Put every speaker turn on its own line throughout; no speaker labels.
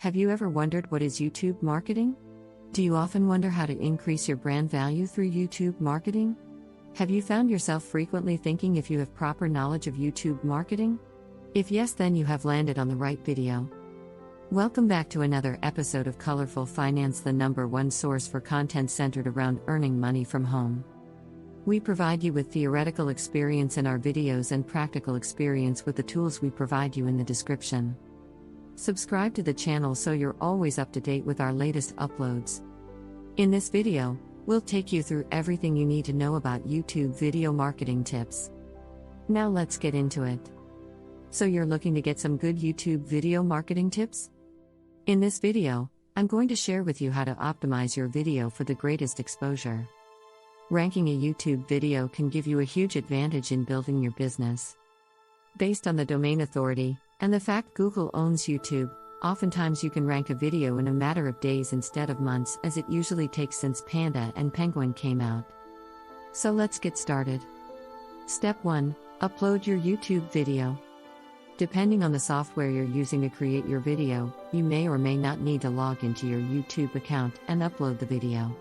Have you ever wondered what is YouTube marketing? Do you often wonder how to increase your brand value through YouTube marketing? Have you found yourself frequently thinking if you have proper knowledge of YouTube marketing? If yes, then you have landed on the right video. Welcome back to another episode of Colorful Finance, the #1 source for content centered around earning money from home. We provide you with theoretical experience in our videos and practical experience with the tools we provide you in the description. Subscribe to the channel so you're always up to date with our latest uploads. In this video, we'll take you through everything you need to know about YouTube video marketing tips. Now let's get into it. So you're looking to get some good YouTube video marketing tips? In this video, I'm going to share with you how to optimize your video for the greatest exposure. Ranking a YouTube video can give you a huge advantage in building your business. Based on the domain authority, and the fact Google owns YouTube, oftentimes you can rank a video in a matter of days instead of months, as it usually takes since Panda and Penguin came out. So let's get started. Step 1. Upload your YouTube video. Depending on the software you're using to create your video, you may or may not need to log into your YouTube account and upload the video.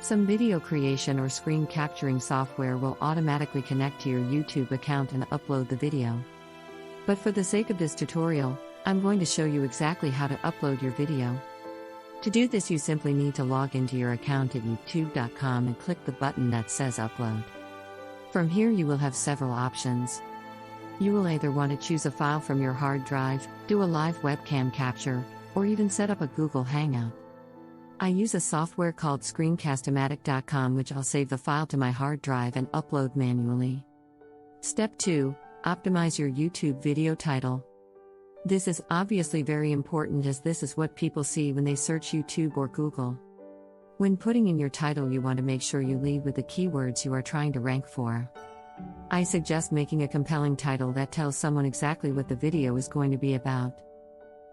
Some video creation or screen capturing software will automatically connect to your YouTube account and upload the video. But for the sake of this tutorial, I'm going to show you exactly how to upload your video. To do this, you simply need to log into your account at youtube.com and click the button that says Upload. From here you will have several options. You will either want to choose a file from your hard drive, do a live webcam capture, or even set up a Google Hangout. I use a software called screencast-o-matic.com, which I'll save the file to my hard drive and upload manually. Step 2. Optimize your YouTube video title. This is obviously very important, as this is what people see when they search YouTube or Google. When putting in your title, you want to make sure you lead with the keywords you are trying to rank for. I suggest making a compelling title that tells someone exactly what the video is going to be about.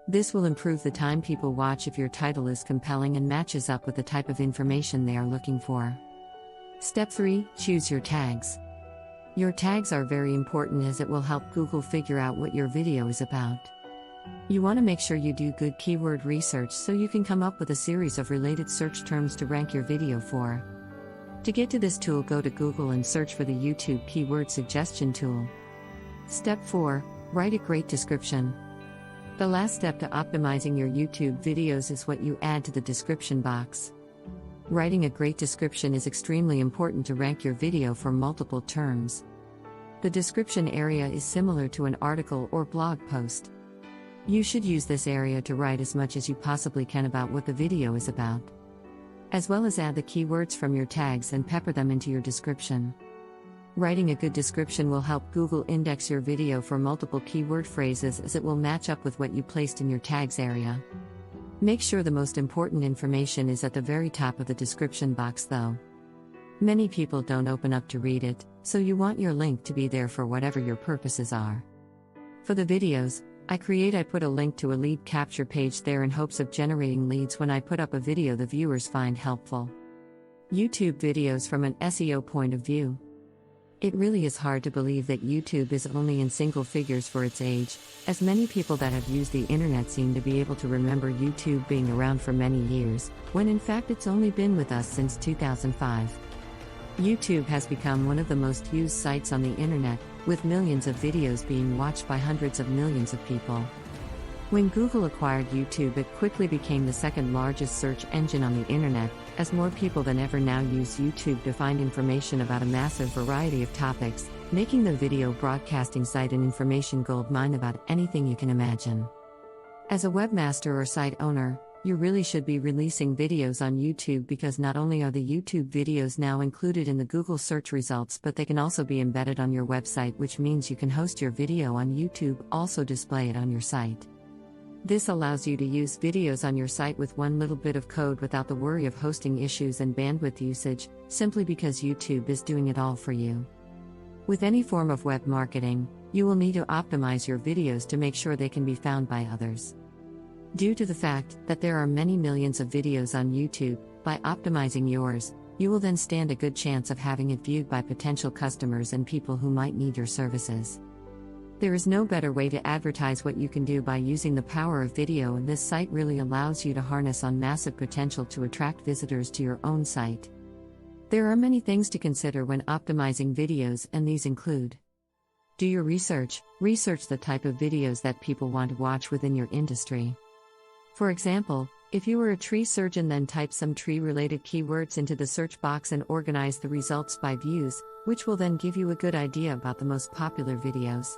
This will improve the time people watch if your title is compelling and matches up with the type of information they are looking for. Step 3. Choose your tags. Your tags are very important, as it will help Google figure out what your video is about. You want to make sure you do good keyword research so you can come up with a series of related search terms to rank your video for. To get to this tool, go to Google and search for the YouTube Keyword Suggestion tool. Step 4. Write a great description. The last step to optimizing your YouTube videos is what you add to the description box. Writing a great description is extremely important to rank your video for multiple terms. The description area is similar to an article or blog post. You should use this area to write as much as you possibly can about what the video is about, as well as add the keywords from your tags and pepper them into your description. Writing a good description will help Google index your video for multiple keyword phrases, as it will match up with what you placed in your tags area. Make sure the most important information is at the very top of the description box though. Many people don't open up to read it, so you want your link to be there for whatever your purposes are. For the videos I put a link to a lead capture page there in hopes of generating leads when I put up a video the viewers find helpful. YouTube videos from an SEO point of view. It really is hard to believe that YouTube is only in single figures for its age, as many people that have used the internet seem to be able to remember YouTube being around for many years, when in fact it's only been with us since 2005. YouTube has become one of the most used sites on the internet, with millions of videos being watched by hundreds of millions of people. When Google acquired YouTube, it quickly became the second largest search engine on the internet, as more people than ever now use YouTube to find information about a massive variety of topics, making the video broadcasting site an information goldmine about anything you can imagine. As a webmaster or site owner, you really should be releasing videos on YouTube, because not only are the YouTube videos now included in the Google search results, but they can also be embedded on your website, which means you can host your video on YouTube, also display it on your site. This allows you to use videos on your site with one little bit of code without the worry of hosting issues and bandwidth usage, simply because YouTube is doing it all for you. With any form of web marketing, you will need to optimize your videos to make sure they can be found by others. Due to the fact that there are many millions of videos on YouTube, by optimizing yours, you will then stand a good chance of having it viewed by potential customers and people who might need your services. There is no better way to advertise what you can do by using the power of video, and this site really allows you to harness on massive potential to attract visitors to your own site. There are many things to consider when optimizing videos, and these include: do your research. Research the type of videos that people want to watch within your industry. For example, if you were a tree surgeon, then type some tree-related keywords into the search box and organize the results by views, which will then give you a good idea about the most popular videos.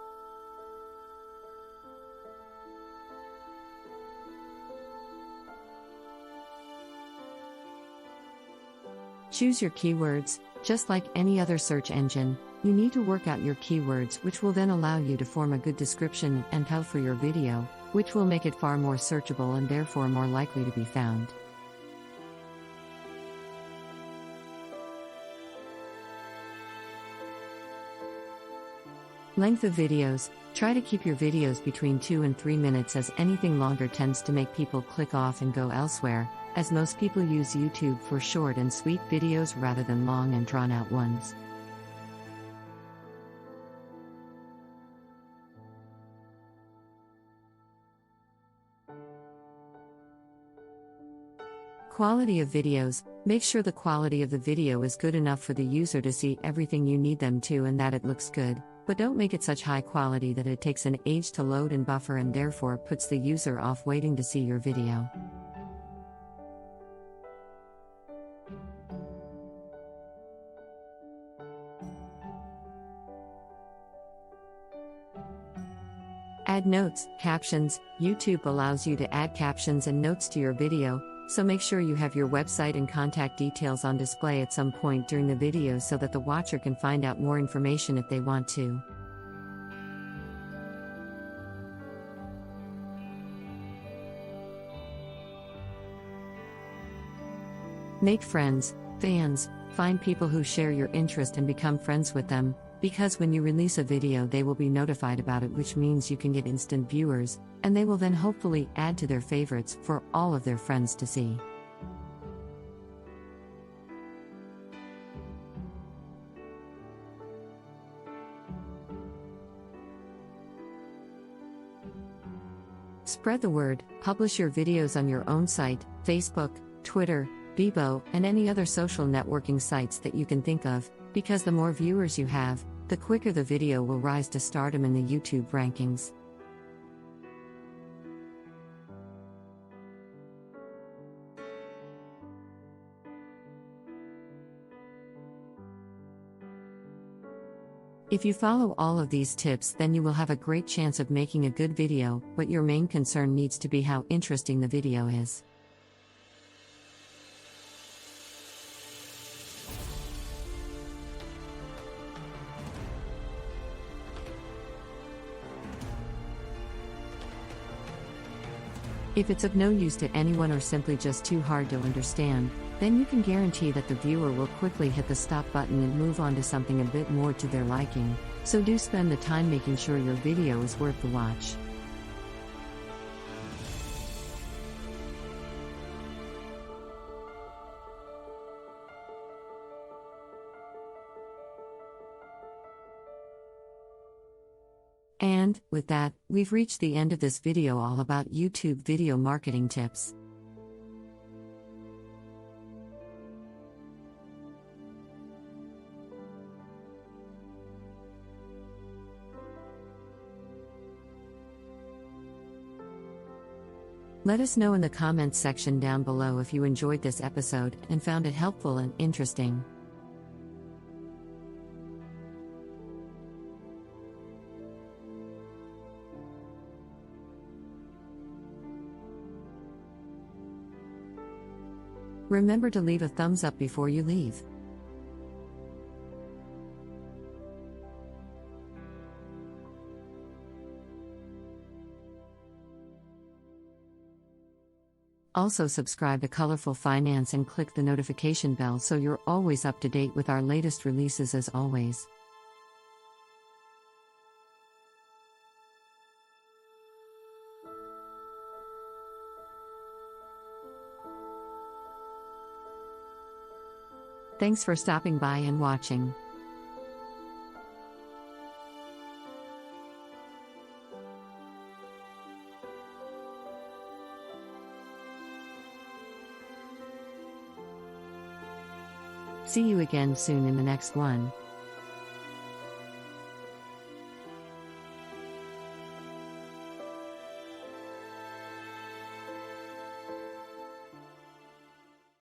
Choose your keywords. Just like any other search engine, you need to work out your keywords, which will then allow you to form a good description and title for your video, which will make it far more searchable and therefore more likely to be found. Length of videos. Try to keep your videos between 2 and 3 minutes, as anything longer tends to make people click off and go elsewhere, as most people use YouTube for short and sweet videos rather than long and drawn-out ones. Quality of videos. Make sure the quality of the video is good enough for the user to see everything you need them to and that it looks good, but don't make it such high quality that it takes an age to load and buffer and therefore puts the user off waiting to see your video. Add notes, captions. YouTube allows you to add captions and notes to your video, so make sure you have your website and contact details on display at some point during the video so that the watcher can find out more information if they want to. Make friends, fans. Find people who share your interest and become friends with them, because when you release a video they will be notified about it, which means you can get instant viewers, and they will then hopefully add to their favorites for all of their friends to see. Spread the word. Publish your videos on your own site, Facebook, Twitter, Bebo, and any other social networking sites that you can think of, because the more viewers you have, the quicker the video will rise to stardom in the YouTube rankings. If you follow all of these tips, then you will have a great chance of making a good video, but your main concern needs to be how interesting the video is. If it's of no use to anyone or simply just too hard to understand, then you can guarantee that the viewer will quickly hit the stop button and move on to something a bit more to their liking, so do spend the time making sure your video is worth the watch. And, with that, we've reached the end of this video all about YouTube video marketing tips. Let us know in the comments section down below if you enjoyed this episode and found it helpful and interesting. Remember to leave a thumbs up before you leave. Also subscribe to Colorful Finance and click the notification bell so you're always up to date with our latest releases as always. Thanks for stopping by and watching. See you again soon in the next one.